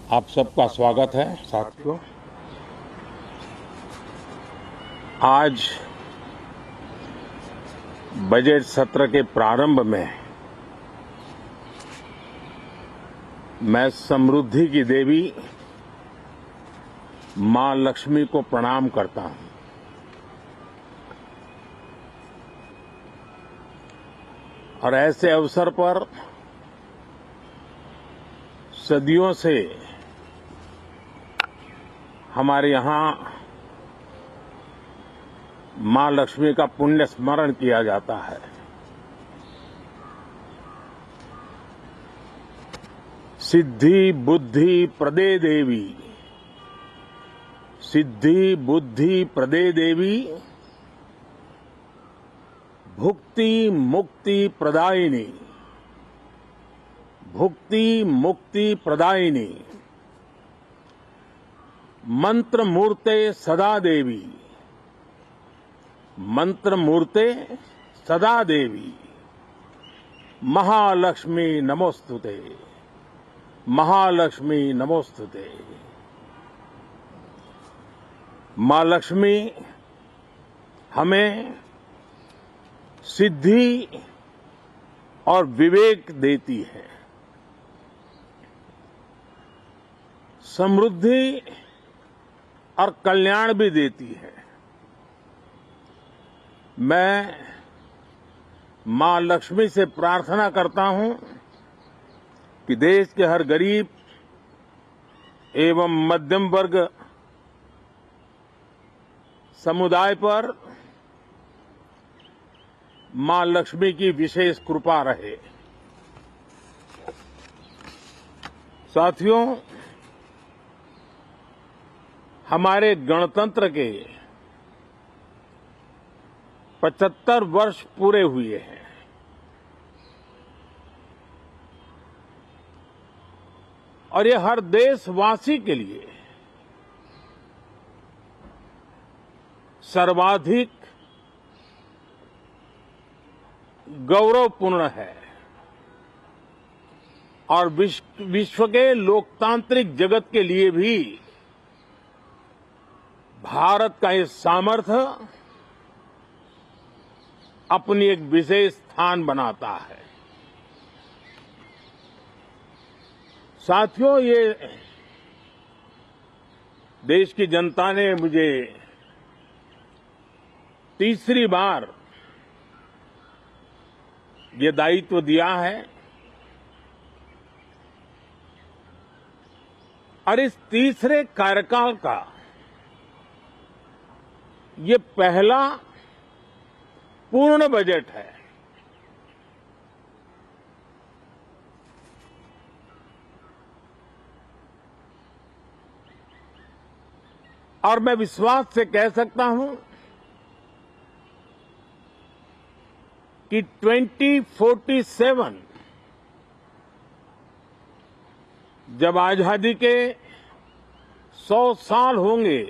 आप सबका स्वागत है साथियों। आज बजट सत्र के प्रारंभ में मैं समृद्धि की देवी मां लक्ष्मी को प्रणाम करता हूं। और ऐसे अवसर पर सदियों से हमारे यहां मां लक्ष्मी का पुण्य स्मरण किया जाता है। सिद्धि बुद्धि प्रदे देवी, सिद्धि बुद्धि प्रदे देवी, भुक्ति मुक्ति प्रदायिनी, भुक्ति मुक्ति प्रदायिनी, मंत्र मूर्ते सदा देवी, मंत्र मूर्ते सदा देवी, महालक्ष्मी नमोस्तुते, महालक्ष्मी नमोस्तुते। मां लक्ष्मी हमें सिद्धि और विवेक देती है, समृद्धि और कल्याण भी देती है। मैं मां लक्ष्मी से प्रार्थना करता हूं कि देश के हर गरीब एवं मध्यम वर्ग समुदाय पर मां लक्ष्मी की विशेष कृपा रहे। साथियों, हमारे गणतंत्र के 75 वर्ष पूरे हुए हैं। और ये हर देशवासी के लिए सर्वाधिक गौरवपूर्ण है और विश्व के लोकतांत्रिक जगत के लिए भी भारत का ये सामर्थ्य अपनी एक विशेष स्थान बनाता है। साथियों, ये देश की जनता ने मुझे तीसरी बार ये दायित्व दिया है और इस तीसरे कार्यकाल का ये पहला पूर्ण बजट है। और मैं विश्वास से कह सकता हूं कि 2047 जब आजादी के 100 साल होंगे,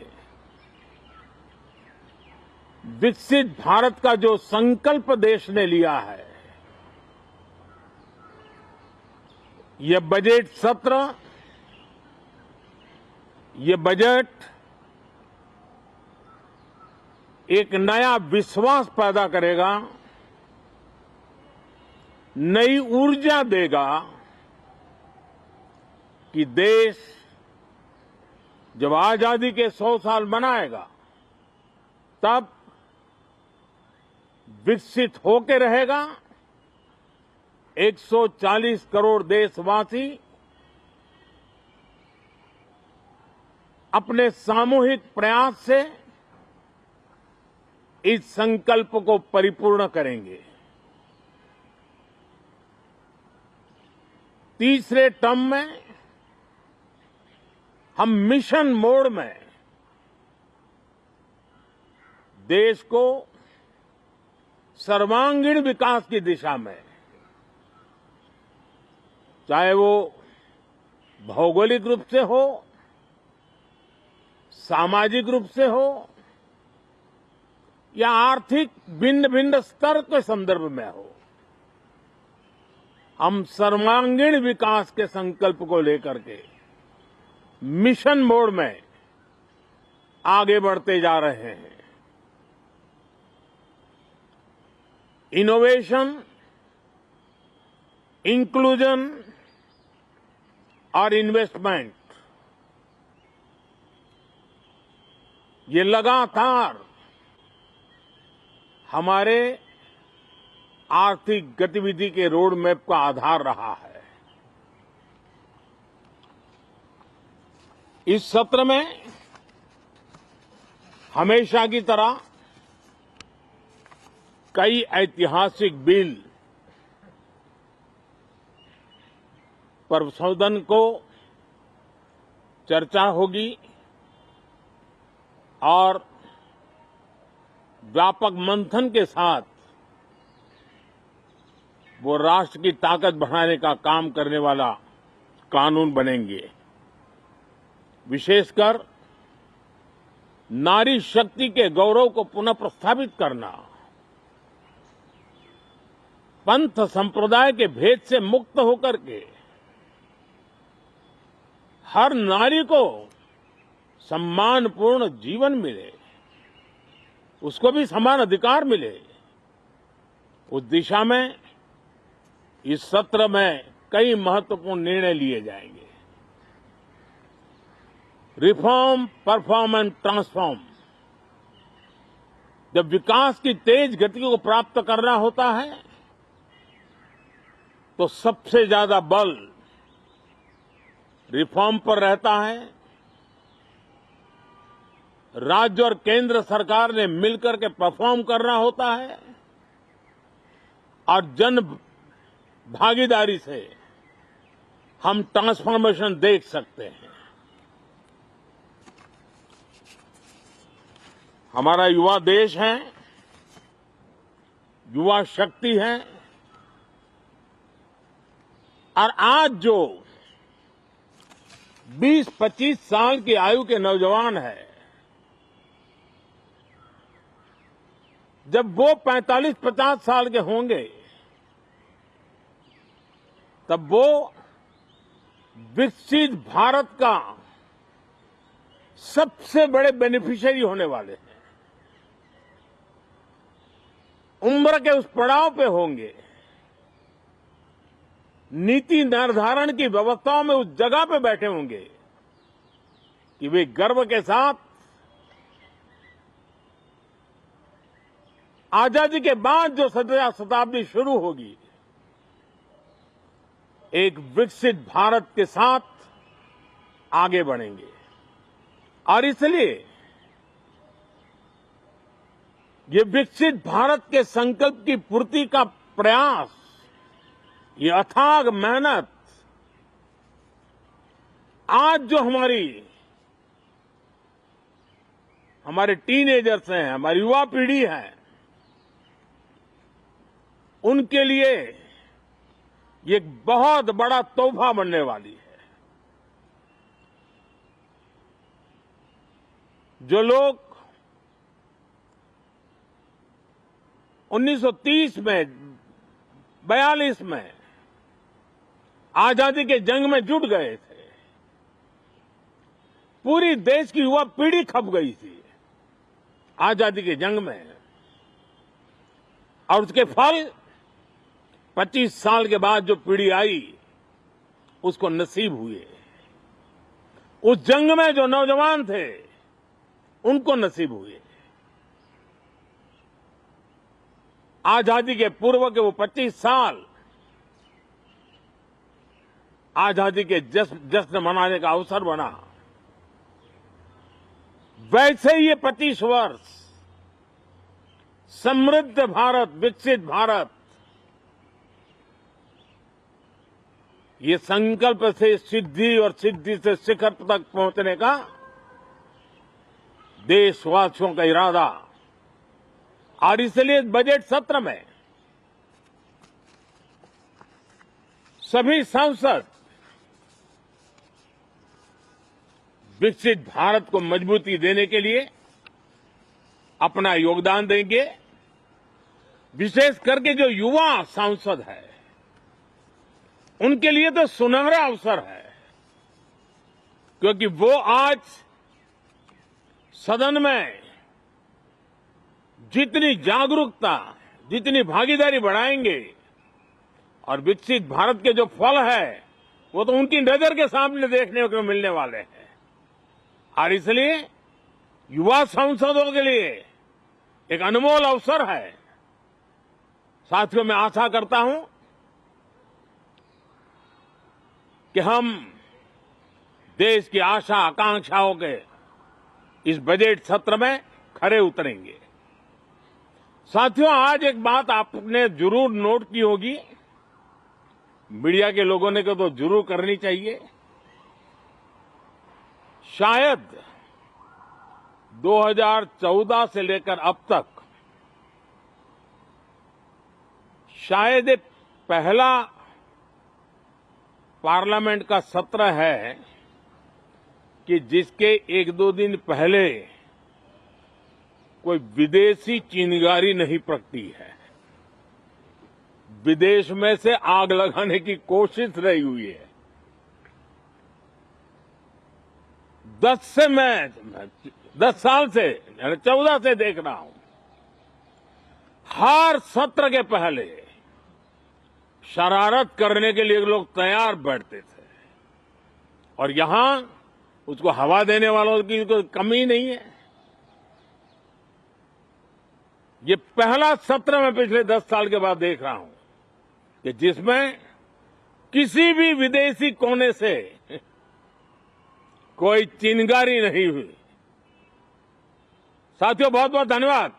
विकसित भारत का जो संकल्प देश ने लिया है, ये बजट सत्र, ये बजट एक नया विश्वास पैदा करेगा, नई ऊर्जा देगा कि देश जब आजादी के 100 साल मनाएगा तब विकसित होकर रहेगा। 140 करोड़ देशवासी अपने सामूहिक प्रयास से इस संकल्प को परिपूर्ण करेंगे। तीसरे टर्म में हम मिशन मोड में देश को सर्वांगीण विकास की दिशा में, चाहे वो भौगोलिक रूप से हो, सामाजिक रूप से हो या आर्थिक भिन्न भिन्न स्तर के संदर्भ में हो, हम सर्वांगीण विकास के संकल्प को लेकर के मिशन मोड में आगे बढ़ते जा रहे हैं। इनोवेशन, इंक्लूजन और इन्वेस्टमेंट, ये लगातार हमारे आर्थिक गतिविधि के रोड मैप का आधार रहा है। इस सत्र में हमेशा की तरह कई ऐतिहासिक बिल पर सदन को चर्चा होगी और व्यापक मंथन के साथ वो राष्ट्र की ताकत बढ़ाने का काम करने वाला कानून बनेंगे। विशेषकर नारी शक्ति के गौरव को पुनः प्रस्थापित करना, पंथ संप्रदाय के भेद से मुक्त होकर के हर नारी को सम्मानपूर्ण जीवन मिले, उसको भी समान अधिकार मिले, उस दिशा में इस सत्र में कई महत्वपूर्ण निर्णय लिए जाएंगे। Reform, perform and transform. जब विकास की तेज गति को प्राप्त करना होता है तो सबसे ज्यादा बल रिफॉर्म पर रहता है। राज्य और केंद्र सरकार ने मिलकर के परफॉर्म करना होता है और जन भागीदारी से हम ट्रांसफॉर्मेशन देख सकते हैं। हमारा युवा देश है, युवा शक्ति है और आज जो 20-25 साल की आयु के नौजवान है, जब वो 45-50 साल के होंगे तब वो विकसित भारत का सबसे बड़े बेनिफिशियरी होने वाले हैं। उम्र के उस पड़ाव पे होंगे, नीति निर्धारण की व्यवस्थाओं में उस जगह पे बैठे होंगे कि वे गर्व के साथ आजादी के बाद जो शताब्दी शुरू होगी, एक विकसित भारत के साथ आगे बढ़ेंगे। और इसलिए ये विकसित भारत के संकल्प की पूर्ति का प्रयास, ये अथाग मेहनत आज जो हमारे टीनेजर्स हैं, हमारी युवा पीढ़ी है, उनके लिए ये एक बहुत बड़ा तोहफा बनने वाली है। जो लोग 1930 में, 42 में आजादी के जंग में जुट गए थे, पूरी देश की युवा पीढ़ी खप गई थी आजादी के जंग में, और उसके फल 25 साल के बाद जो पीढ़ी आई उसको नसीब हुए। उस जंग में जो नौजवान थे उनको नसीब हुए। आजादी के पूर्व के वो 25 साल आजादी के जश्न मनाने का अवसर बना। वैसे ही ये 25 वर्ष समृद्ध भारत, विकसित भारत, ये संकल्प से सिद्धि और सिद्धि से शिखर तक पहुंचने का देशवासियों का इरादा। और इसलिए बजट सत्र में सभी सांसद विकसित भारत को मजबूती देने के लिए अपना योगदान देंगे। विशेष करके जो युवा सांसद है उनके लिए तो सुनहरा अवसर है क्योंकि वो आज सदन में जितनी जागरूकता, जितनी भागीदारी बढ़ाएंगे और विकसित भारत के जो फल है वो तो उनकी नजर के सामने देखने को मिलने वाले हैं। और इसलिए युवा सांसदों के लिए एक अनमोल अवसर है। साथियों, मैं आशा करता हूं कि हम देश की आशा आकांक्षाओं के इस बजट सत्र में खरे उतरेंगे। साथियों, आज एक बात आपने जरूर नोट की होगी, मीडिया के लोगों ने तो जरूर करनी चाहिए। शायद 2014 से लेकर अब तक शायद ये पहला पार्लियामेंट का सत्र है कि जिसके एक दो दिन पहले कोई विदेशी चिंगारी नहीं प्रगटी है, विदेश में से आग लगाने की कोशिश रही हुई है। 10 साल से 14 से देख रहा हूं, हर सत्र के पहले शरारत करने के लिए लोग तैयार बैठते थे और यहां उसको हवा देने वालों की कोई कमी नहीं है। ये पहला सत्र मैं पिछले 10 साल के बाद देख रहा हूं कि जिसमें किसी भी विदेशी कोने से कोई चिंगारी नहीं हुई। साथियों, बहुत बहुत धन्यवाद।